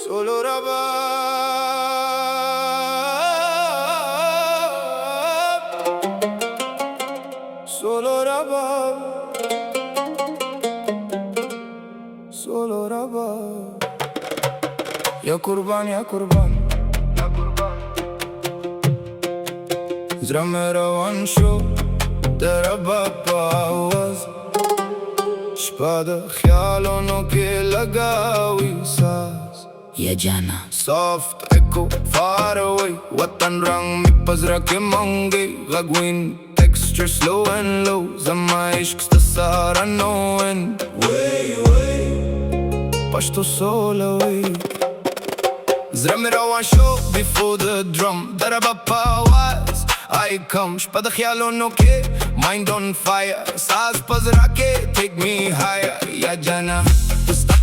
Solo Rabab, solo Rabab, solo Rabab. Ya Qurban, ya Qurban, ya Qurban. Zra mera wan sho tera bapa आवाज शपद ख्यालों के लगावी सांस ये जाना soft echo far away वतन रंग में पजरा के मंगे गगविन texture slow and low zama ishq sahara knowing way Pashto solo way Zra mera wan sho before the drum tera bapa आवाज I come shpad ख्यालों के mind on fire saaz pazra ke take me higher ya jana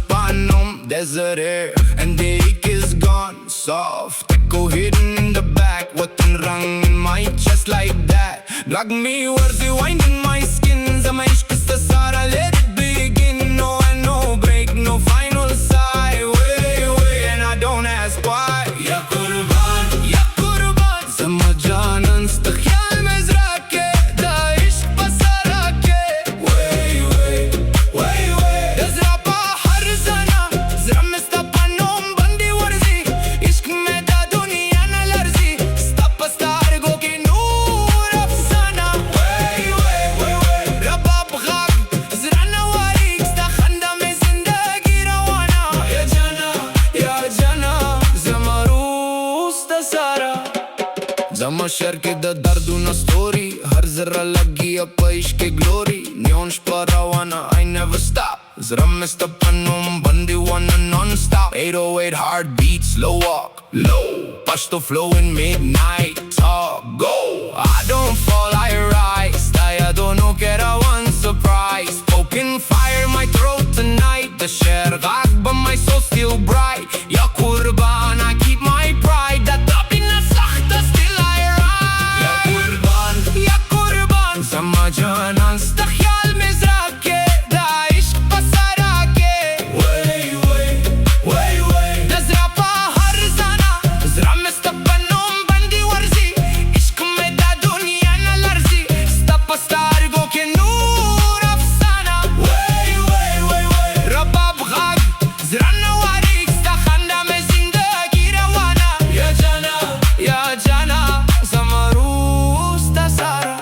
Panom desert air and the ache is gone soft echo hidden in the back what rang in my chest like that drag me words winding my skin zama ishq se sara let it begin no and no break no final sigh way and I don't ask why ya qurban zama janan stakhyal mein zra ke da ishq pasara ke way dazra pa har zana zra mestapanom bandi warzi ishq mein da duniya na larzi stapastar go ki noor afsana way rabab ghab zra nawarik sta khanda mein zindagi rawana ya jana zamarus ta sara zama shar ke da dardu na story har zara lagi apa ishq ke glory neon shparawana I never stop zra mestapanom bandi wana non-stop 808 heartbeat slow walk low Pashto flow in midnight talk go I don't fall I rise I don't know get a one surprise poking fire my throat tonight the sher ghag but my soul still bright ya Qurban I keep my pride that tabina sakhta still I rise ya Qurban zama janan stakhyal mein zra ke da ishq pasara ke way dazra pa har zana zra mestapanom bandi warzi ishq mein da duniya na larzi stapastar go ke noor afsana way rabab ghag zra nawarik sta khanda mein zindagi rawana ya jana zamarus ta sara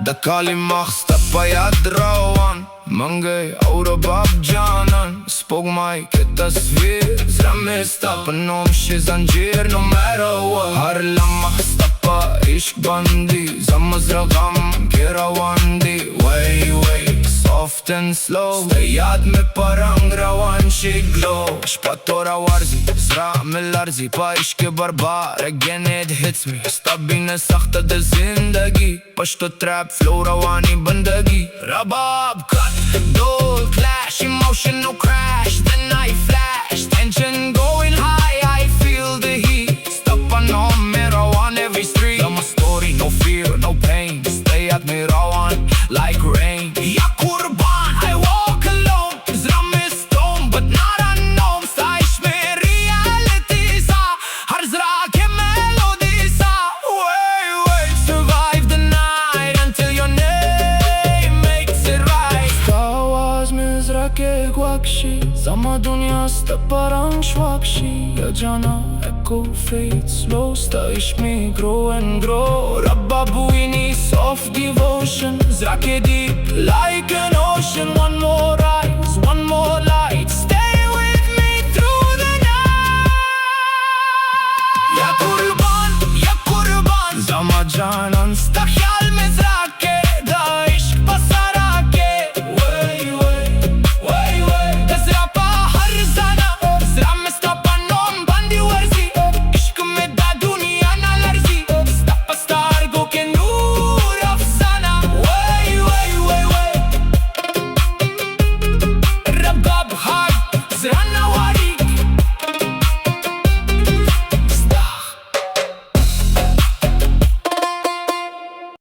da kalimach stapa yad rawan Mangay aur Rabab janan Spog mai ke tasveer Zra mestapanom she zanjeer no matter what Har lamah stapa ishq bandi Zama zra gham ke rawandi way soft and slow Stay yad me parang rawan she glow Shpatora warzi zra me larzi Pa ishq ke barbar again it hits me Stabine sakhta de zindagi Pashto Trap flow rawani bandagi Rabab cut dhol clash emotional crash then I flash tension going high I feel the heat stop on me rawan every street I'm a story no fear no pain stay at me rawan like rain ya Qurban I walk alone zra me stone but not unknown staish me reality sa har zra ke melodies sa way survive the night until your name makes it right आवाज में जरा के gwakshi zama dunya sta parang shwakshi ya jana echo fades slow sta ishq me grow and grow Rabab we need soft devotion zra ke deep like